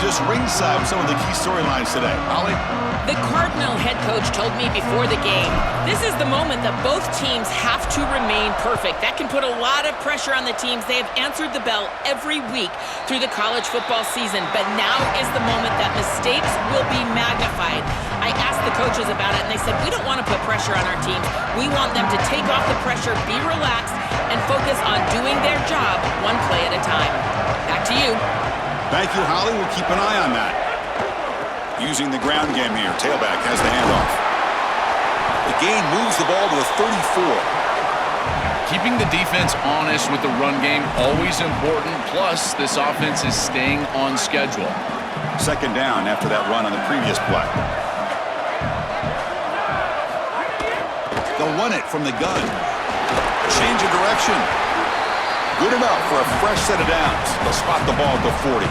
just ringside with some of the key storylines today. Holly? The Cardinal head coach told me before the game, this is the moment that both teams have to remain perfect. That can put a lot of pressure on the teams. They have answered the bell every week through the college football season, but now is the moment that mistakes will be magnified. I asked the coaches about it, and they said, we don't want to put pressure on our teams. We want them to take off the pressure, be relaxed, and focus on doing their job one play at a time. Back to you. Thank you, Holly. We'll keep an eye on that. Using the ground game here. Tailback has the handoff. The gain moves the ball to the 34. Keeping the defense honest with the run game, always important. Plus, this offense is staying on schedule. Second down after that run on the previous play. They'll run it from the gun. Change of direction. Good enough for a fresh set of downs. They'll spot the ball at the 40.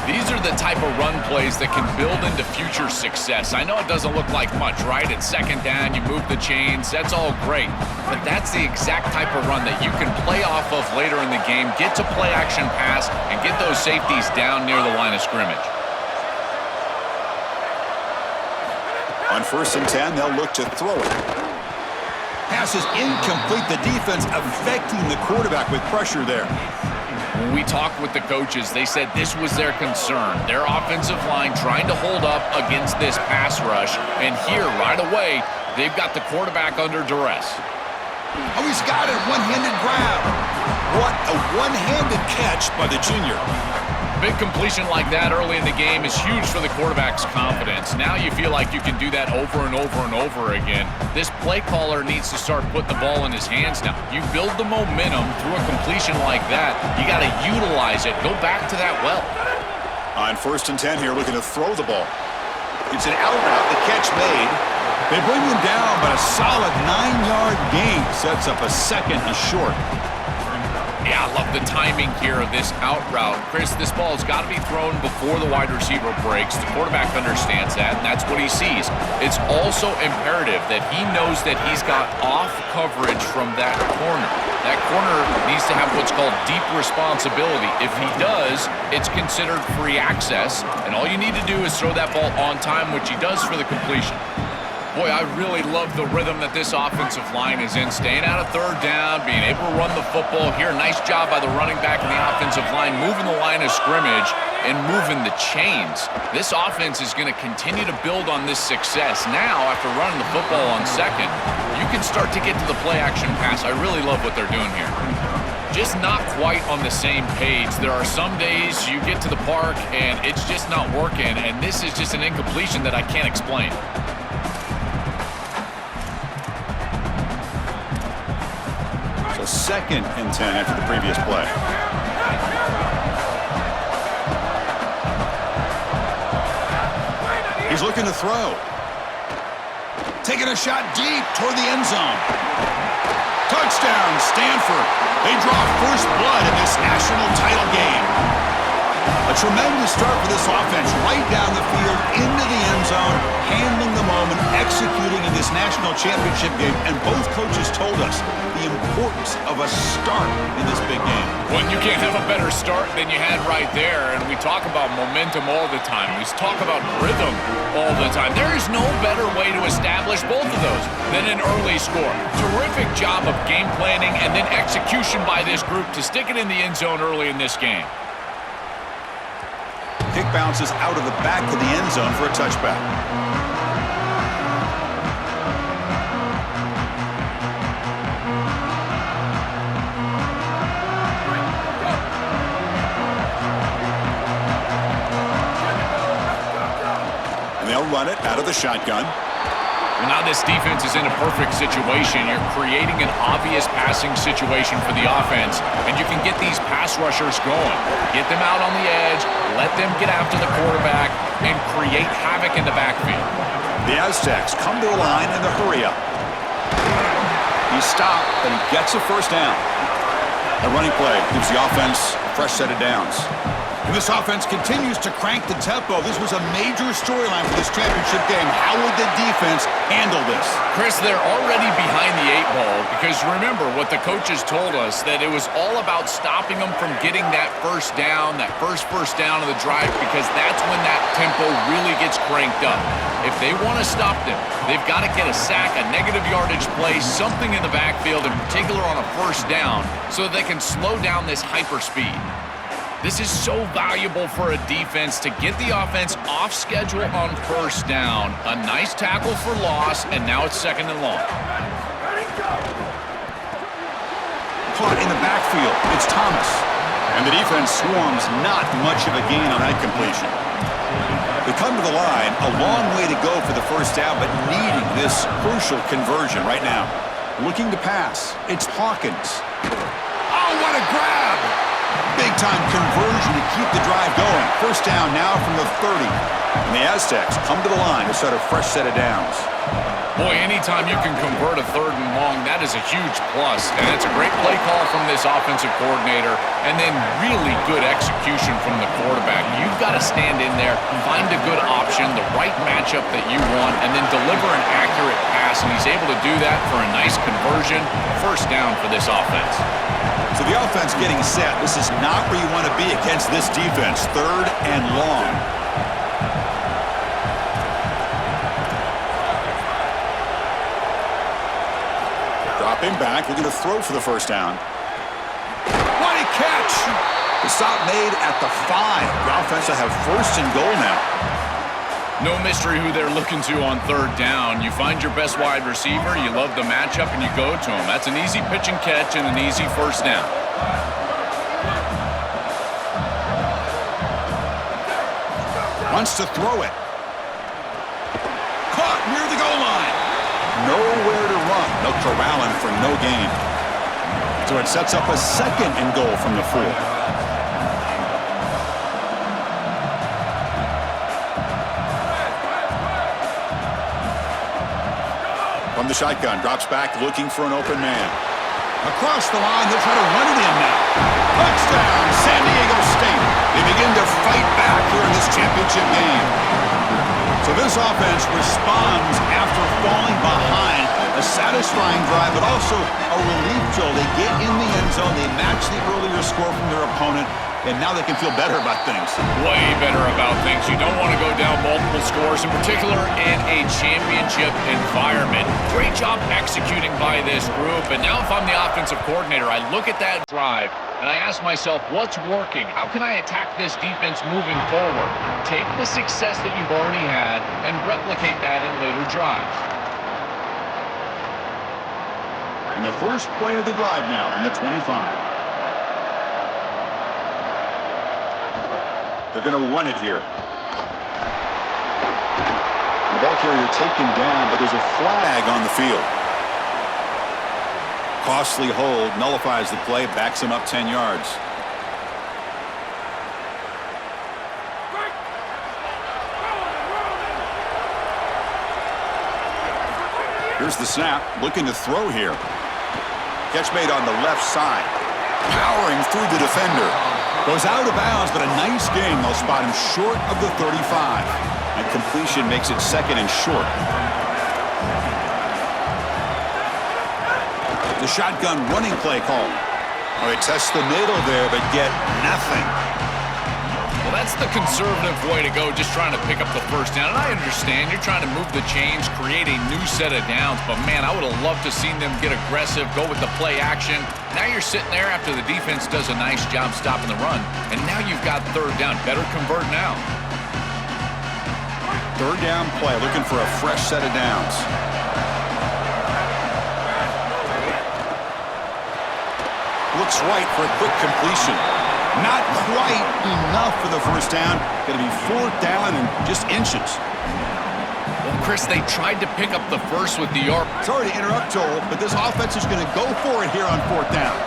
These are the type of run plays that can build into future success. I know it doesn't look like much, right? It's second down, you move the chains, that's all great. But that's the exact type of run that you can play off of later in the game, get to play action pass, and get those safeties down near the line of scrimmage. On 1st and 10, they'll look to throw it. Pass is incomplete. The defense affecting the quarterback with pressure there. When we talked with the coaches, they said this was their concern. Their offensive line trying to hold up against this pass rush. And here, right away, they've got the quarterback under duress. Oh, he's got it. One-handed grab. What a one-handed catch by the junior. Big completion like that early in the game is huge for the quarterback's confidence. Now you feel like you can do that over and over and over again. This play caller needs to start putting the ball in his hands now. You build the momentum through a completion like that. You got to utilize it. Go back to that well. On 1st and 10 here, looking to throw the ball. It's an out route. The catch made. They bring him down, but a solid 9-yard gain sets up a second and short. Yeah, I love the timing here of this out route. Chris, this ball's got to be thrown before the wide receiver breaks. The quarterback understands that, and that's what he sees. It's also imperative that he knows that he's got off coverage from that corner. That corner needs to have what's called deep responsibility. If he does, it's considered free access, and all you need to do is throw that ball on time, which he does for the completion. Boy, I really love the rhythm that this offensive line is in. Staying out of third down, being able to run the football here. Nice job by the running back and the offensive line, moving the line of scrimmage and moving the chains. This offense is going to continue to build on this success. Now, after running the football on second, you can start to get to the play-action pass. I really love what they're doing here. Just not quite on the same page. There are some days you get to the park and it's just not working, and this is just an incompletion that I can't explain. Second and 10 after the previous play. He's looking to throw. Taking a shot deep toward the end zone. Touchdown, Stanford. They draw first blood in this national title game. A tremendous start for this offense, right down the field, into the end zone, handling the moment, executing in this national championship game. And both coaches told us the importance of a start in this big game. Well, you can't have a better start than you had right there. And we talk about momentum all the time. We talk about rhythm all the time. There is no better way to establish both of those than an early score. Terrific job of game planning and then execution by this group to stick it in the end zone early in this game. Kick bounces out of the back of the end zone for a touchback. And they'll run it out of the shotgun. Well, now this defense is in a perfect situation. You're creating an obvious passing situation for the offense, and you can get these pass rushers going. Get them out on the edge, let them get after the quarterback, and create havoc in the backfield. The Aztecs come to the line in the hurry-up. He stopped, and he gets a first down. A running play gives the offense a fresh set of downs. And this offense continues to crank the tempo. This was a major storyline for this championship game. How would the defense handle this? Chris, they're already behind the 8-ball because remember what the coaches told us, that it was all about stopping them from getting that first down of the drive, because that's when that tempo really gets cranked up. If they want to stop them, they've got to get a sack, a negative yardage play, something in the backfield, in particular on a first down, so that they can slow down this hyperspeed. This is so valuable for a defense to get the offense off schedule on first down. A nice tackle for loss, and now it's 2nd and long. Caught in the backfield. It's Thomas. And the defense swarms, not much of a gain on that completion. They come to the line, a long way to go for the first down, but needing this crucial conversion right now. Looking to pass. It's Hawkins. Oh, what a grab! Big-time conversion to keep the drive going. First down now from the 30. And the Aztecs come to the line to start a fresh set of downs. Boy, anytime you can convert a 3rd and long, that is a huge plus. And it's a great play call from this offensive coordinator, and then really good execution from the quarterback. You've got to stand in there, find a good option, the right matchup that you want, and then deliver an accurate pass. And he's able to do that for a nice conversion. First down for this offense. So the offense getting set. This is not where you want to be against this defense. 3rd and long. Dropping back, looking to throw for the first down. What a catch! The stop made at the 5. The offense will have 1st and goal now. No mystery who they're looking to on 3rd down. You find your best wide receiver, you love the matchup, and you go to him. That's an easy pitch and catch and an easy first down. Wants to throw it. Caught near the goal line. Nowhere to run. They'll corral him for no gain. So it sets up a 2nd and goal from the 4. From the shotgun, drops back, looking for an open man. Across the line, he'll try to run it in now. Touchdown, San Diego State. They begin to fight back here in this championship game. So this offense responds after falling behind. A satisfying drive, but also a relief, Joe. They get in the end zone, they match the earlier score from their opponent, and now they can feel better about things. Way better about things. You don't want to go down multiple scores, in particular in a championship environment. Great job executing by this group. And now if I'm the offensive coordinator, I look at that drive and I ask myself, what's working? How can I attack this defense moving forward? Take the success that you've already had and replicate that in later drives. And the first play of the drive now in the 25. They're going to run it here. The ball carrier taken down, but there's a flag on the field. Costly hold, nullifies the play, backs him up 10 yards. Here's the snap, looking to throw here. Catch made on the left side. Powering through the defender. Goes out of bounds, but a nice game. They'll spot him short of the 35. And completion makes it 2nd and short. The shotgun running play call. Oh, they test the middle there, but get nothing. Well, that's the conservative way to go, just trying to pick up the first down. And I understand you're trying to move the chains, create a new set of downs. But, man, I would have loved to have seen them get aggressive, go with the play action. Now you're sitting there after the defense does a nice job stopping the run. And now you've got 3rd down. Better convert now. 3rd down play, looking for a fresh set of downs. Looks right for a quick completion. Not quite enough for the first down. Going to be 4th down and just inches. Well, Chris, they tried to pick up the first with the yard. Sorry to interrupt, Joel, but this offense is going to go for it here on 4th down.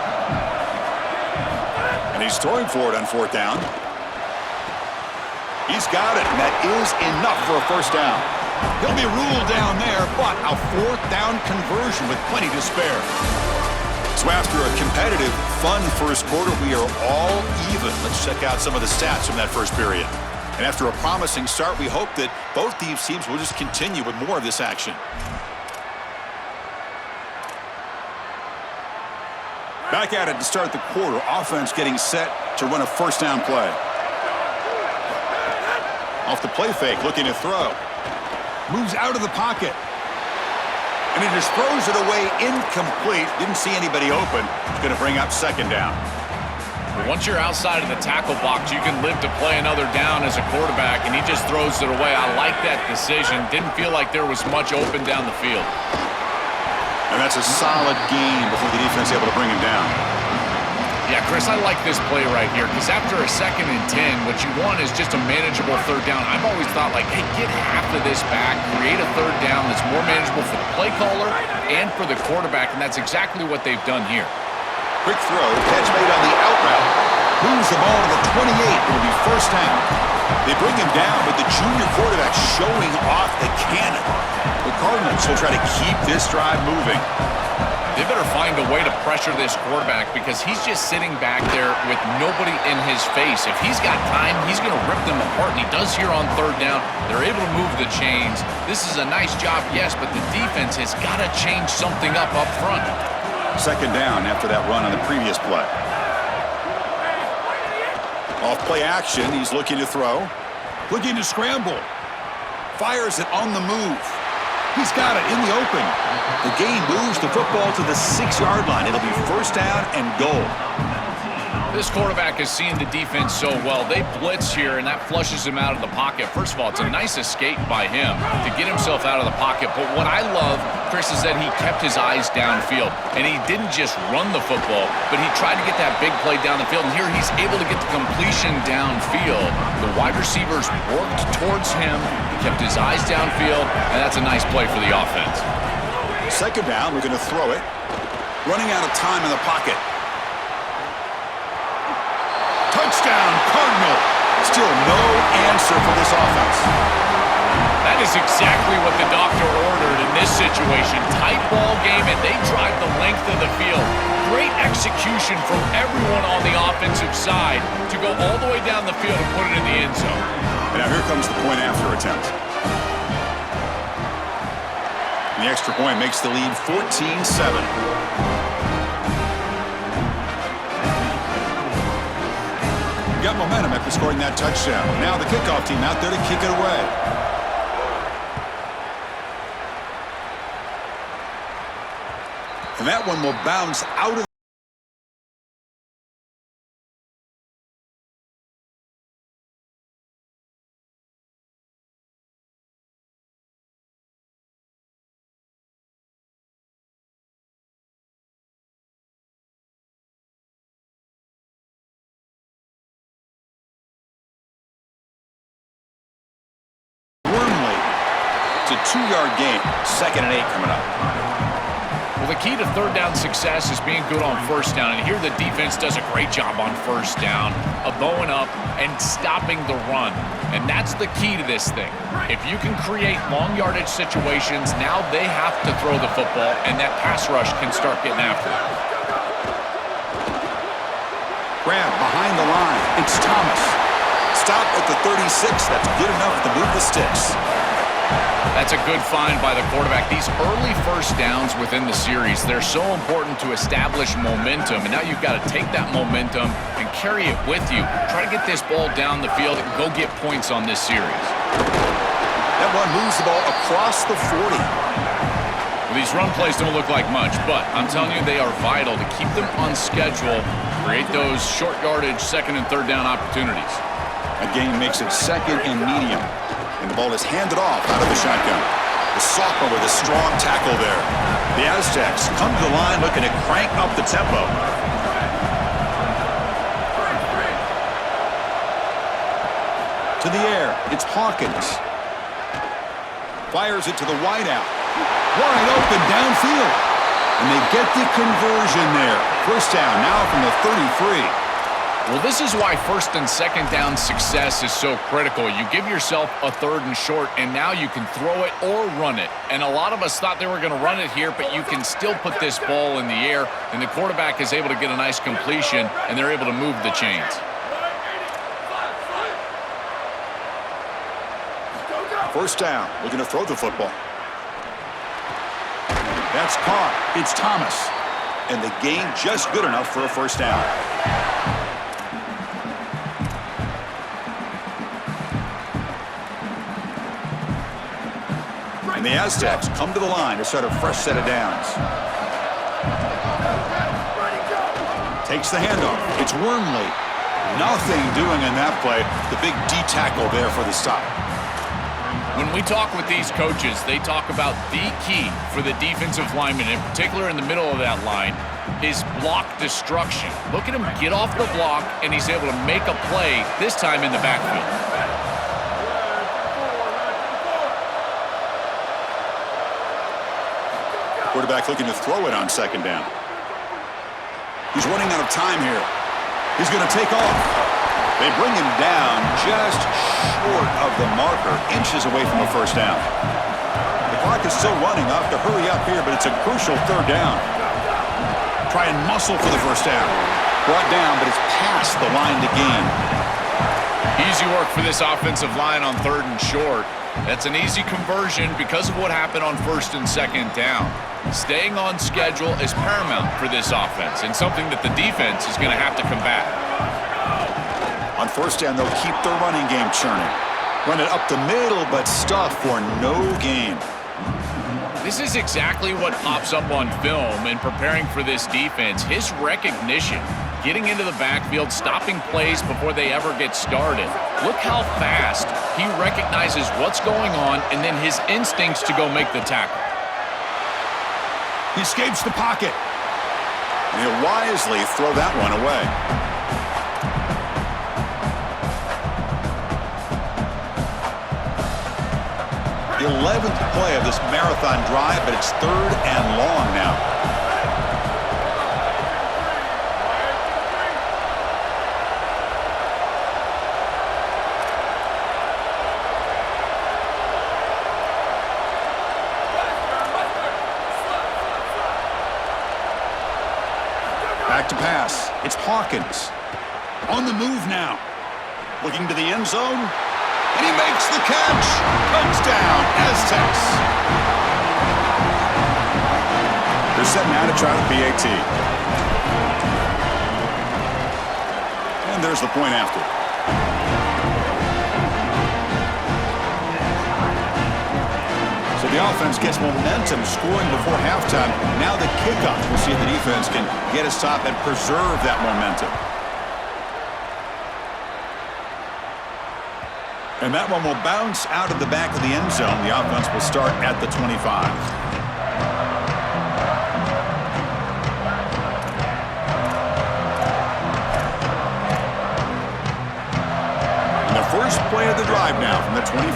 And he's throwing for it on 4th down. He's got it, and that is enough for a first down. He'll be ruled down there, but a 4th down conversion with plenty to spare. So after a competitive, fun first quarter, we are all even. Let's check out some of the stats from that first period. And after a promising start, we hope that both these teams will just continue with more of this action. Back at it to start the quarter. Offense getting set to run a first down play. Off the play fake, looking to throw. Moves out of the pocket. And he just throws it away incomplete. Didn't see anybody open. It's going to bring up second down. Once you're outside of the tackle box, you can live to play another down as a quarterback, and he just throws it away. I like that decision. Didn't feel like there was much open down the field. And that's a solid gain before the defense able to bring him down. Yeah, Chris, I like this play right here because after a 2nd and 10, what you want is just a manageable third down. I've always thought, like, hey, get half of this back, create a third down that's more manageable for the play caller and for the quarterback, and that's exactly what they've done here. Quick throw, catch made on the out route. Moves the ball to the 28. It'll be first down. They bring him down, but the junior quarterback showing off the cannon. The Cardinals will try to keep this drive moving. They better find a way to pressure this quarterback because he's just sitting back there with nobody in his face. If he's got time, he's going to rip them apart, and he does here on third down. They're able to move the chains. This is a nice job, yes, but the defense has got to change something up front. Second down after that run on the previous play. Off play action, he's looking to throw. Looking to scramble. Fires it on the move. He's got it in the open. The game moves the football to the 6-yard line. It'll be first down and goal. This quarterback has seen the defense so well. They blitz here, and that flushes him out of the pocket. First of all, it's a nice escape by him to get himself out of the pocket. But what I love, Chris, is that he kept his eyes downfield, and he didn't just run the football, but he tried to get that big play down the field. And here he's able to get the completion downfield. The wide receivers worked towards him. He kept his eyes downfield, and that's a nice play for the offense. Second down, we're going to throw it. Running out of time in the pocket. Touchdown, Cardinal. Still no answer for this offense. That is exactly what the doctor ordered in this situation. Tight ball game, and they drive the length of the field. Great execution from everyone on the offensive side to go all the way down the field and put it in the end zone. And now here comes the point after attempt. The extra point makes the lead 14-7. Got momentum after scoring that touchdown. Now the kickoff team out there to kick it away. And that one will bounce out of It's a 2-yard gain. 2nd and 8 coming up. Well, the key to third down success is being good on first down. And here the defense does a great job on first down of bowing up and stopping the run. And that's the key to this thing. If you can create long yardage situations, now they have to throw the football, and that pass rush can start getting after it. Grab behind the line. It's Thomas. Stop at the 36. That's good enough to move the sticks. That's a good find by the quarterback. These early first downs within the series, they're so important to establish momentum. And now you've got to take that momentum and carry it with you. Try to get this ball down the field and go get points on this series. That one moves the ball across the 40. Well, these run plays don't look like much, but I'm telling you they are vital to keep them on schedule, create those short yardage second and third down opportunities. That game makes it second and medium. And the ball is handed off out of the shotgun. The sophomore with a strong tackle there. The Aztecs come to the line looking to crank up the tempo. To the air, it's Hawkins. Fires it to the wideout. Wide open downfield. And they get the conversion there. First down now from the 33. Well, this is why first and second down success is so critical. You give yourself a third and short, and now you can throw it or run it. And a lot of us thought they were going to run it here, but you can still put this ball in the air, and the quarterback is able to get a nice completion, and they're able to move the chains. First down, looking to throw the football. That's caught. It's Thomas. And the gain just good enough for a first down. And the Aztecs come to the line to start a fresh set of downs. Takes the handoff. It's Wormley. Nothing doing in that play. The big D tackle there for the stop. When we talk with these coaches, they talk about the key for the defensive lineman, in particular in the middle of that line, is block destruction. Look at him get off the block, and he's able to make a play, this time in the backfield. Quarterback looking to throw it on second down. He's running out of time here. He's going to take off. They bring him down just short of the marker, inches away from a first down. The clock is still running. I'll have to hurry up here, but it's a crucial third down. Try and muscle for the first down. Brought down, but it's past the line to gain. Easy work for this offensive line on third and short. That's an easy conversion because of what happened on first and second down. Staying on schedule is paramount for this offense, and something that the defense is going to have to combat. On first down, they'll keep their running game churning. Run it up the middle, but stuff for no gain. This is exactly what pops up on film in preparing for this defense. His recognition, getting into the backfield, stopping plays before they ever get started. Look how fast he recognizes what's going on and then his instincts to go make the tackle. He escapes the pocket. And he'll wisely throw that one away. 11th play of this marathon drive, but it's third and long now. Back to pass. It's Hawkins. On the move now. Looking to the end zone. And he makes the catch. Touchdown, Aztecs. They're setting out to try the PAT. And there's the point after. So the offense gets momentum, scoring before halftime. Now the kickoff. We'll see if the defense can get a stop and preserve that momentum. And that one will bounce out of the back of the end zone. The offense will start at the 25. And the first play of the drive now from the 25.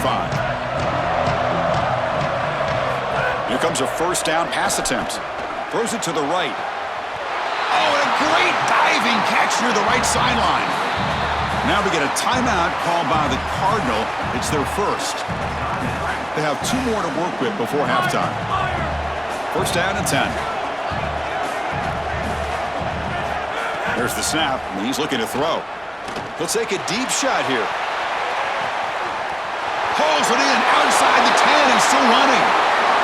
Here comes a first down pass attempt. Throws it to the right. Oh, and a great diving catch near the right sideline. Now we get a timeout called by the Cardinal. It's their first. They have 2 more to work with before halftime. First down and 10. There's the snap, and he's looking to throw. He'll take a deep shot here. Pulls it in outside the 10 and still running.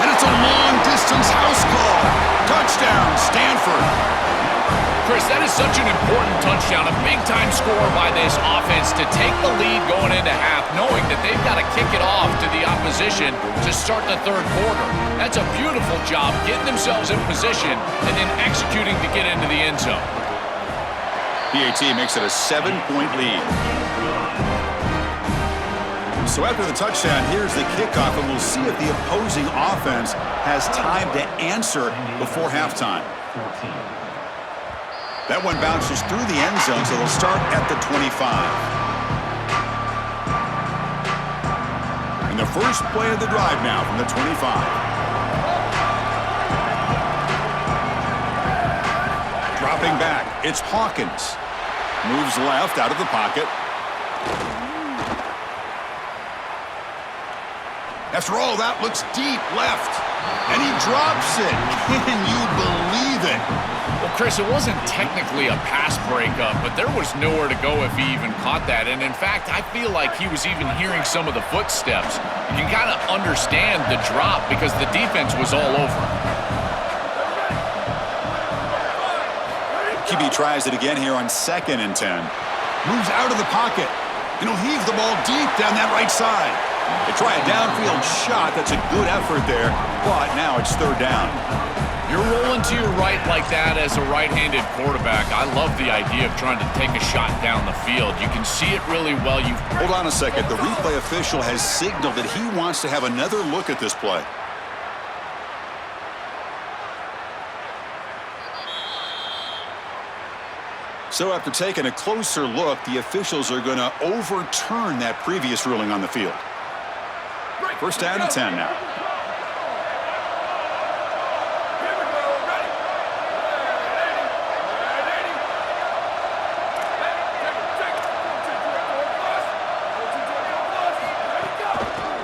And it's a long-distance house call. Touchdown, Stanford. Chris, that is such an important touchdown, a big-time score by this offense to take the lead going into half, knowing that they've got to kick it off to the opposition to start the third quarter. That's a beautiful job, getting themselves in position and then executing to get into the end zone. PAT makes it a 7-point lead. So after the touchdown, here's the kickoff, and we'll see if the opposing offense has time to answer before halftime. That one bounces through the end zone, so they'll start at the 25. And the first play of the drive now from the 25. Dropping back, it's Hawkins. Moves left out of the pocket. After all that, looks deep left. And he drops it. Can you believe it? Well, Chris, it wasn't technically a pass breakup, but there was nowhere to go if he even caught that. And in fact, I feel like he was even hearing some of the footsteps. You can kind of understand the drop because the defense was all over. QB tries it again here on 2nd and 10. Moves out of the pocket. And he'll heave the ball deep down that right side. They try a downfield shot. That's a good effort there, but now it's 3rd down. You're rolling to your right like that as a right-handed quarterback. I love the idea of trying to take a shot down the field. You can see it really well. Hold on a second. The replay official has signaled that he wants to have another look at this play. So after taking a closer look, the officials are going to overturn that previous ruling on the field. 1st down and 10 now.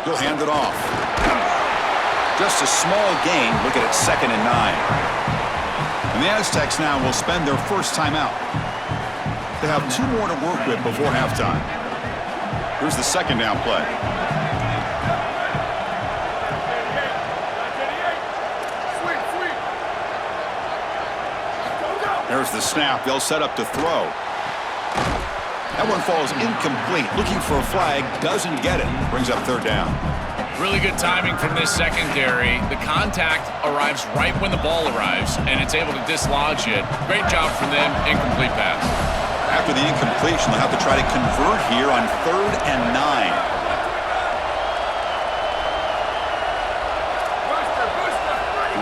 He'll hand it off. Just a small gain. Look at it, 2nd and 9. And the Aztecs now will spend their first timeout. They have 2 more to work with before halftime. Here's the 2nd down play. There's the snap. They'll set up to throw. That one falls incomplete. Looking for a flag. Doesn't get it. Brings up 3rd down. Really good timing from this secondary. The contact arrives right when the ball arrives, and it's able to dislodge it. Great job from them. Incomplete pass. After the incompletion, they'll have to try to convert here on 3rd and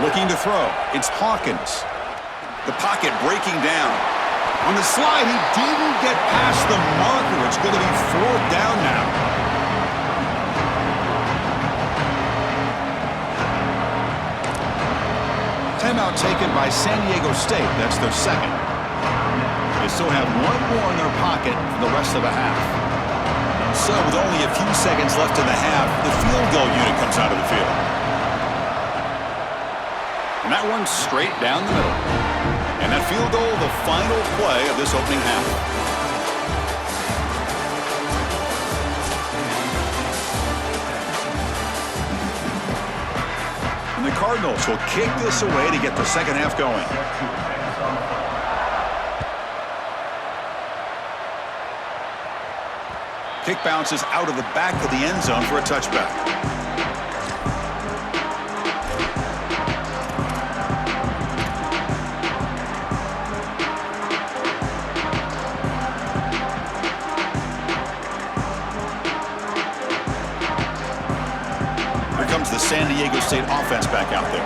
9. Looking to throw. It's Hawkins. The pocket breaking down. On the slide, he didn't get past the marker. It's going to be 4th down now. Timeout taken by San Diego State. That's their 2nd. They still have 1 more in their pocket for the rest of the half. So with only a few seconds left in the half, the field goal unit comes out of the field. And that one's straight down the middle. And that field goal, the final play of this opening half. And the Cardinals will kick this away to get the second half going. Kick bounces out of the back of the end zone for a touchback. The San Diego State offense back out there.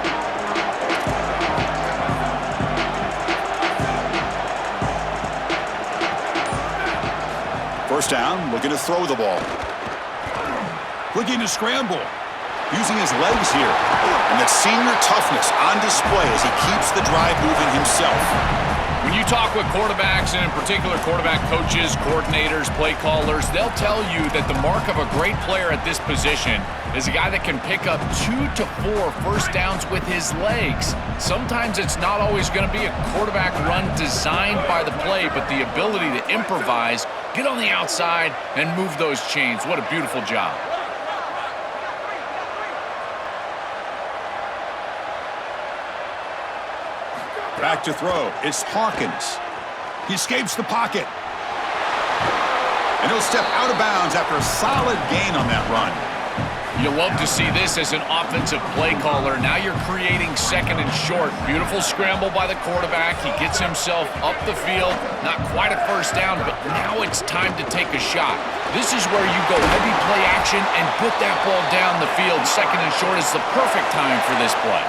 First down, looking to throw the ball. Looking to scramble. Using his legs here. And that senior toughness on display as he keeps the drive moving himself. When you talk with quarterbacks, and in particular quarterback coaches, coordinators, play callers, they'll tell you that the mark of a great player at this position is a guy that can pick up 2 to 4 first downs with his legs. Sometimes it's not always going to be a quarterback run designed by the play, but the ability to improvise, get on the outside, and move those chains. What a beautiful job. Back to throw. It's Hawkins. He escapes the pocket. And he'll step out of bounds after a solid gain on that run. You love to see this as an offensive play caller. Now you're creating 2nd and short. Beautiful scramble by the quarterback. He gets himself up the field. Not quite a first down, but now it's time to take a shot. This is where you go heavy play action and put that ball down the field. 2nd and short is the perfect time for this play.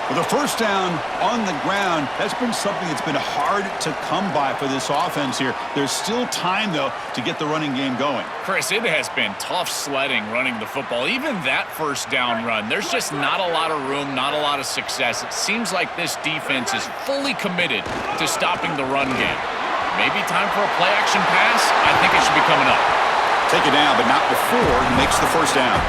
With a first down on the ground, that's been something that's been hard to come by for this offense here. There's still time, though, to get the running game going. Chris, it has been tough sledding running the football. Even that first down run, there's just not a lot of room, not a lot of success. It seems like this defense is fully committed to stopping the run game. Maybe time for a play-action pass? I think it should be coming up. Take it down, but not before he makes the first down.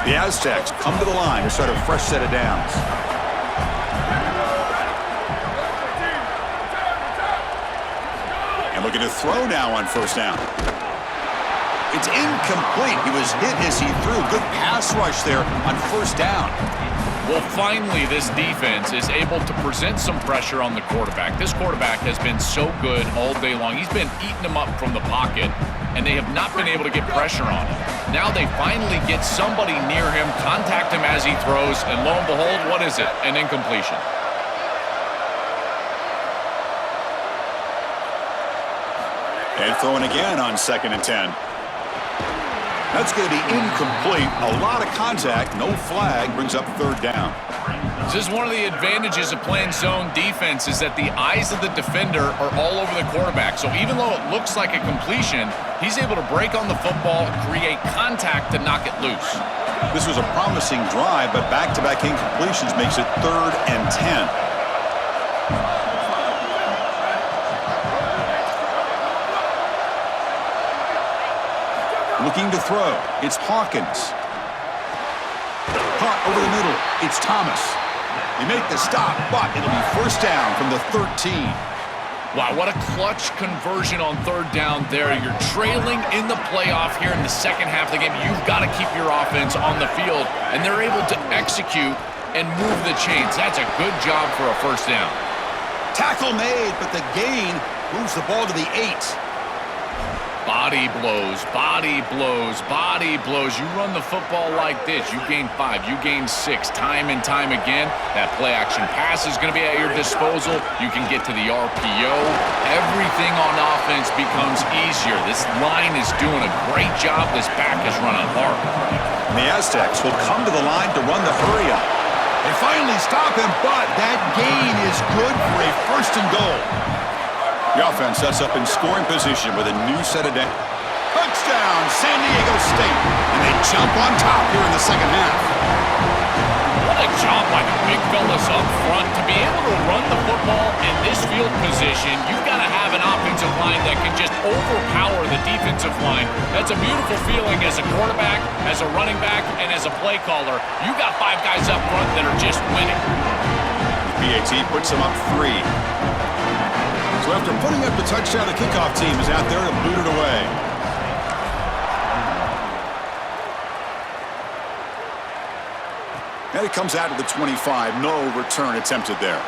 The Aztecs come to the line to start a fresh set of downs. And looking to throw now on first down. It's incomplete. He was hit as he threw. Good pass rush there on first down. Well, finally, this defense is able to present some pressure on the quarterback. This quarterback has been so good all day long. He's been eating them up from the pocket, and they have not been able to get pressure on him. Now they finally get somebody near him, contact him as he throws, and lo and behold, what is it? An incompletion. And throwing again on 2nd and 10. That's going to be incomplete. A lot of contact. No flag. Brings up 3rd down. This is one of the advantages of playing zone defense is that the eyes of the defender are all over the quarterback. So even though it looks like a completion, he's able to break on the football, create contact to knock it loose. This was a promising drive, but back-to-back incompletions makes it 3rd and 10. Looking to throw. It's Hawkins. Caught over the middle. It's Thomas. They make the stop, but it'll be first down from the 13. Wow, what a clutch conversion on 3rd down there. You're trailing in the playoff here in the second half of the game. You've got to keep your offense on the field, and they're able to execute and move the chains. That's a good job for a first down. Tackle made, but the gain moves the ball to the 8. Body blows, body blows, body blows. You run the football like this, you gain 5, you gain 6, time and time again. That play-action pass is going to be at your disposal. You can get to the RPO. Everything on offense becomes easier. This line is doing a great job. This back is running hard. And the Aztecs will come to the line to run the hurry-up. They finally stop him, but that gain is good for a 1st and goal. The offense sets up in scoring position with a new set of downs. Touchdown, San Diego State. And they jump on top here in the second half. What a job by the big fellas up front. To be able to run the football in this field position, you've got to have an offensive line that can just overpower the defensive line. That's a beautiful feeling as a quarterback, as a running back, and as a play caller. You got 5 guys up front that are just winning. PAT puts them up 3. So after putting up the touchdown, the kickoff team is out there to boot it away. And it comes out to the 25. No return attempted there.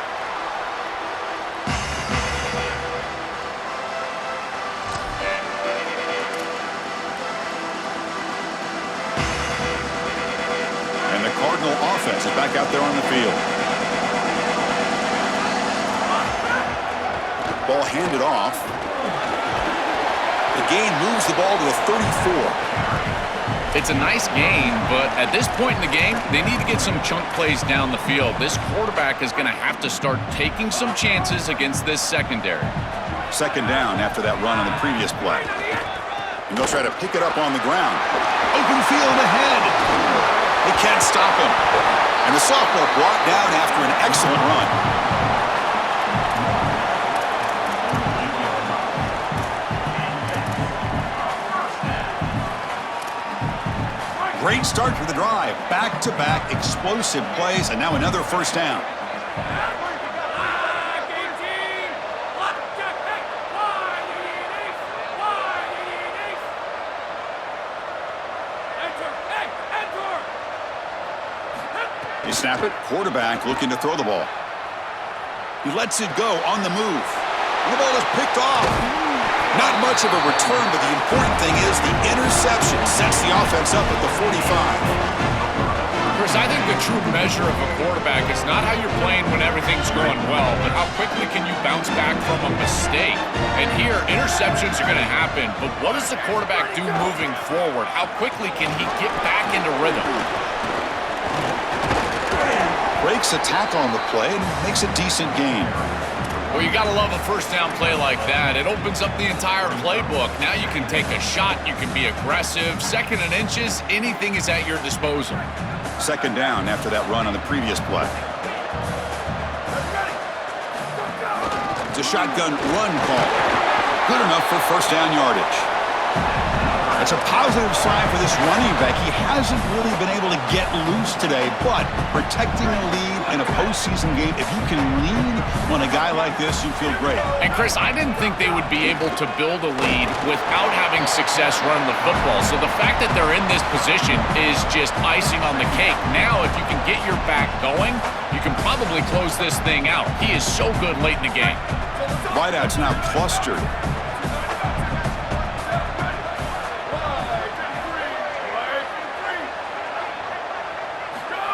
And the Cardinal offense is back out there on the field. Ball handed off. The gain moves the ball to the 34. It's a nice gain, but at this point in the game, they need to get some chunk plays down the field. This quarterback is going to have to start taking some chances against this secondary. 2nd down after that run on the previous play. And they'll try to pick it up on the ground. Open field ahead. They can't stop him. And the sophomore brought down after an excellent run. Great start for the drive. Back-to-back explosive plays, and now another first down. You snap it. Quarterback looking to throw the ball. He lets it go on the move. And the ball is picked off. Not much of a return, but the important thing is the interception sets the offense up at the 45. Chris, I think the true measure of a quarterback is not how you're playing when everything's going well, but how quickly can you bounce back from a mistake. And here, interceptions are going to happen, but what does the quarterback do moving forward? How quickly can he get back into rhythm? Breaks a tackle on the play and makes a decent gain. Well, you got to love a first down play like that. It opens up the entire playbook. Now you can take a shot. You can be aggressive. Second and inches, anything is at your disposal. Second down after that run on the previous play. It's a shotgun run call. Good enough for first down yardage. It's a positive sign for this running back. He hasn't really been able to get loose today, but protecting a lead in a postseason game, if you can lean on a guy like this, you feel great. And, Chris, I didn't think they would be able to build a lead without having success running the football. So the fact that they're in this position is just icing on the cake. Now, if you can get your back going, you can probably close this thing out. He is so good late in the game. Wideouts now clustered.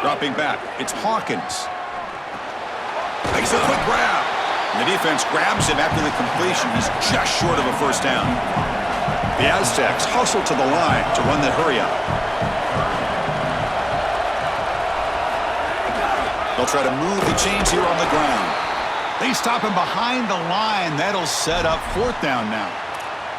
Dropping back, it's Hawkins. Makes a quick grab. And the defense grabs him after the completion. He's just short of a first down. The Aztecs hustle to the line to run the hurry-up. They'll try to move the chains here on the ground. They stop him behind the line. That'll set up fourth down now.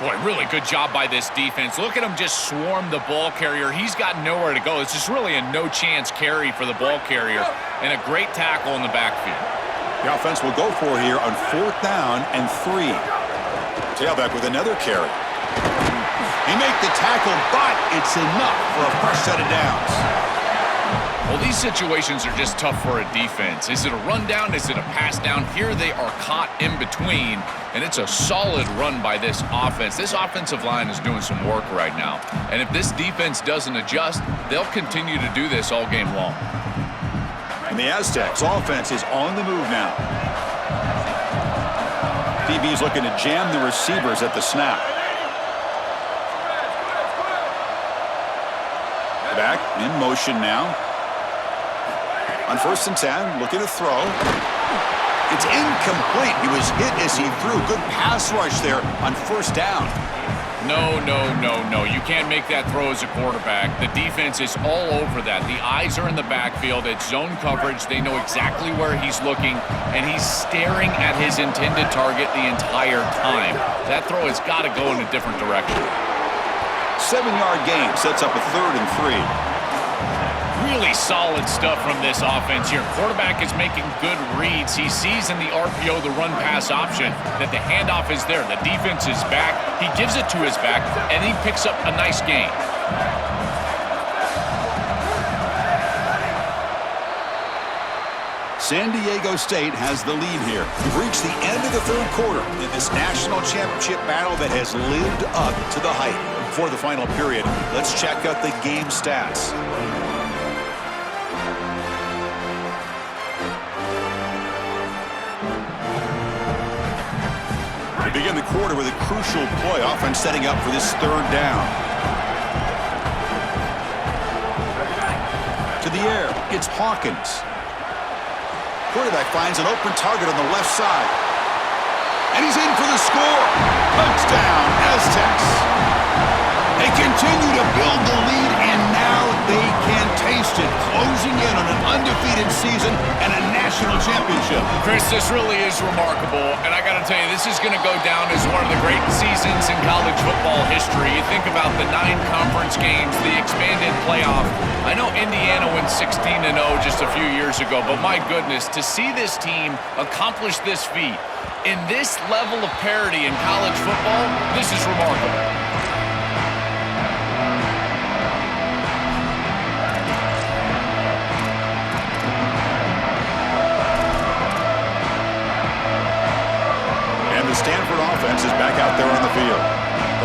Boy, really good job by this defense. Look at him just swarm the ball carrier. He's got nowhere to go. It's just really a no-chance carry for the ball carrier, and a great tackle in the backfield. The offense will go for here on fourth down and 3. Tailback with another carry. He make the tackle, but it's enough for a fresh set of downs. Well, these situations are just tough for a defense. Is it a run down? Is it a pass down? Here they are caught in between, and it's a solid run by this offense. This offensive line is doing some work right now, and if this defense doesn't adjust, they'll continue to do this all game long. And the Aztecs offense is on the move now. DB's looking to jam the receivers at the snap. Back in motion now. On first and 10, looking to throw. It's incomplete. He was hit as he threw. Good pass rush there on first down. No. You can't make that throw as a quarterback. The defense is all over that. The eyes are in the backfield. It's zone coverage. They know exactly where he's looking, and he's staring at his intended target the entire time. That throw has got to go in a different direction. 7-yard gain sets up a 3rd and 3. Really solid stuff from this offense here. Quarterback is making good reads. He sees in the RPO the run-pass option that the handoff is there. The defense is back. He gives it to his back, and he picks up a nice gain. San Diego State has the lead here. We've reached the end of the 3rd quarter in this national championship battle that has lived up to the hype. Before the final period, let's check out the game stats. We begin the quarter with a crucial play, offense setting up for this 3rd down. To the air, it's Hawkins. Quarterback finds an open target on the left side. And he's in for the score. Touchdown, Aztecs. They continue to build the lead, and now they can taste it. Closing in on an undefeated season and a national championship. Chris, this really is remarkable, and I got to tell you, this is going to go down as one of the great seasons in college football history. You think about the 9 conference games, the expanded playoff. I know Indiana went 16-0 just a few years ago, but my goodness, to see this team accomplish this feat in this level of parity in college football, this is remarkable. The Stanford offense is back out there on the field.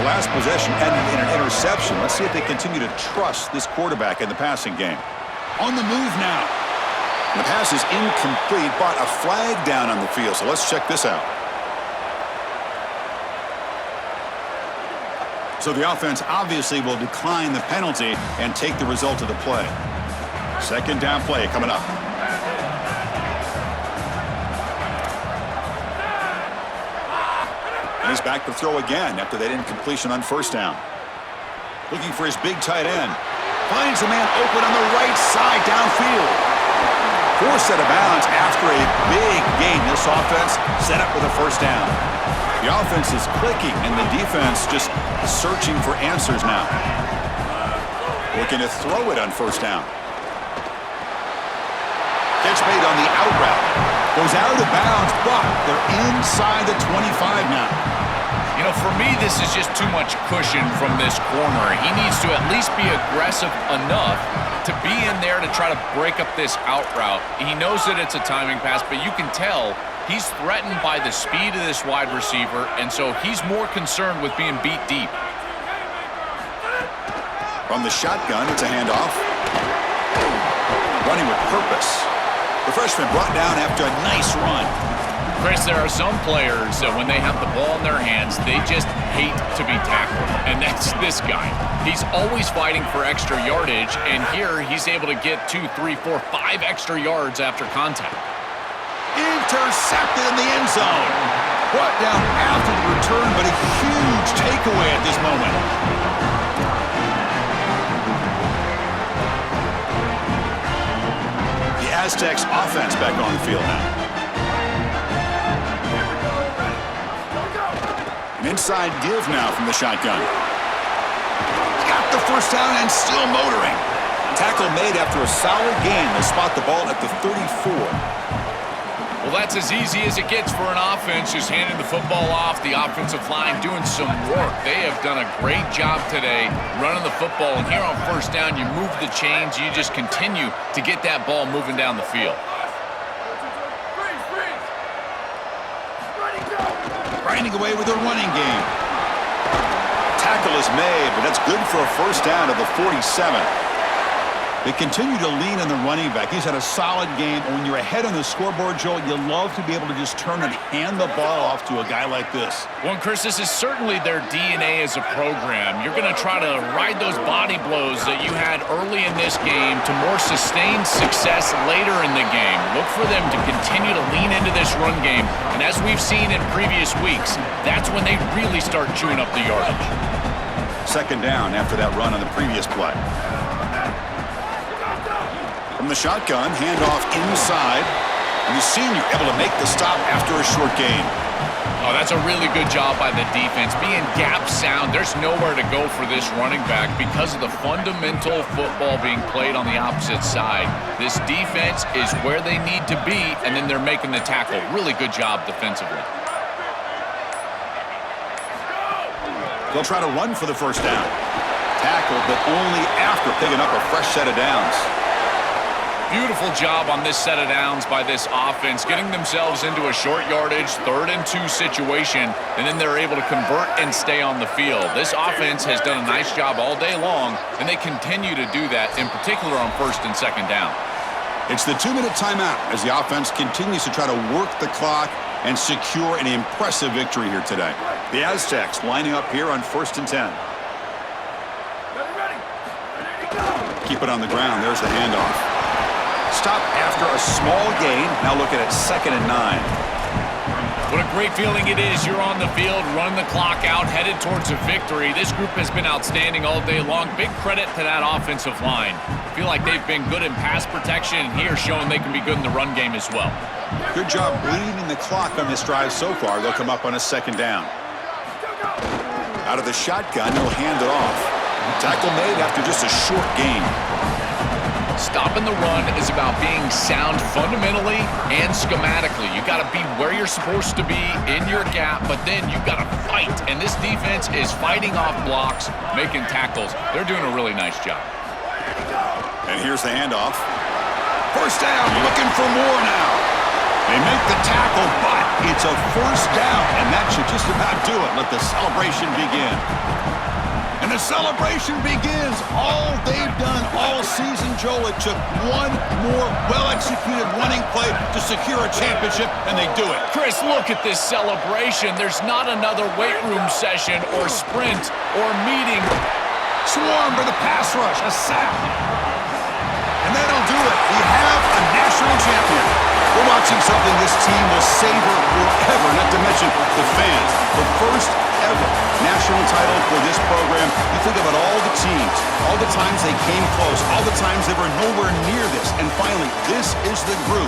The last possession ended in an interception. Let's see if they continue to trust this quarterback in the passing game. On the move now. The pass is incomplete, but a flag down on the field, so let's check this out. So the offense obviously will decline the penalty and take the result of the play. 2nd down play coming up. He's back to throw again after that incompletion on first down. Looking for his big tight end. Finds the man open on the right side downfield. Forced out of bounds after a big gain. This offense set up with a first down. The offense is clicking, and the defense just searching for answers now. Looking to throw it on first down. Catch made on the out route. Goes out of bounds, but they're inside the 25 now. You know, for me, this is just too much cushion from this corner. He needs to at least be aggressive enough to be in there to try to break up this out route. He knows that it's a timing pass, but you can tell he's threatened by the speed of this wide receiver, and so he's more concerned with being beat deep. From the shotgun, it's a handoff. Running with purpose. The freshman brought down after a nice run. Chris, there are some players that when they have the ball in their hands, they just hate to be tackled, and that's this guy. He's always fighting for extra yardage, and here he's able to get 2, 3, 4, 5 extra yards after contact. Intercepted in the end zone. Brought down after the return, but a huge takeaway at this moment. The Aztecs offense back on the field now. An inside give now from the shotgun. Got the first down and still motoring. Tackle made after a solid gain. They spot the ball at the 34. Well, that's as easy as it gets for an offense, just handing the football off. The offensive line doing some work. They have done a great job today running the football. And here on first down, you move the chains. You just continue to get that ball moving down the field. Grinding away with their running game. Tackle is made, but that's good for a first down to the 47. They continue to lean on the running back. He's had a solid game. When you're ahead on the scoreboard, Joel, you love to be able to just turn and hand the ball off to a guy like this. Well, Chris, this is certainly their DNA as a program. You're going to try to ride those body blows that you had early in this game to more sustained success later in the game. Look for them to continue to lean into this run game. And as we've seen in previous weeks, that's when they really start chewing up the yardage. Second down after that run on the previous play. From the shotgun, handoff inside. And the senior able to make the stop after a short gain. Oh, that's a really good job by the defense. Being gap sound, there's nowhere to go for this running back because of the fundamental football being played on the opposite side. This defense is where they need to be, and then they're making the tackle. Really good job defensively. They'll try to run for the first down. Tackle, but only after picking up a fresh set of downs. Beautiful job on this set of downs by this offense, getting themselves into a short yardage, 3rd and 2 situation, and then they're able to convert and stay on the field. This offense has done a nice job all day long, and they continue to do that, in particular on 1st and 2nd down. It's the 2-minute timeout as the offense continues to try to work the clock and secure an impressive victory here today. The Aztecs lining up here on 1st and 10. Keep it on the ground. There's the handoff. Stop after a small gain. Now looking at 2nd and 9. What a great feeling it is. You're on the field, running the clock out, headed towards a victory. This group has been outstanding all day long. Big credit to that offensive line. Feel like they've been good in pass protection, and here showing they can be good in the run game as well. Good job bleeding the clock on this drive so far. They'll come up on a 2nd down. Out of the shotgun, he'll hand it off. Tackle made after just a short gain. Stopping the run is about being sound fundamentally and schematically. You got to be where you're supposed to be in your gap, but then you got to fight. And this defense is fighting off blocks, making tackles. They're doing a really nice job. And here's the handoff. First down, looking for more now. They make the tackle, but it's a first down, and that should just about do it. Let the celebration begin. And the celebration begins. All they've done all season, Joel, it took one more well-executed running play to secure a championship, and they do it. Chris, look at this celebration. There's not another weight room session or sprint or meeting. Swarm for the pass rush, a sack. And that'll do it. We have a national champion. We're watching something this team will savor forever, not to mention the fans. The first ever. National title for this program. You think about all the teams, all the times they came close, all the times they were nowhere near this. And finally, this is the group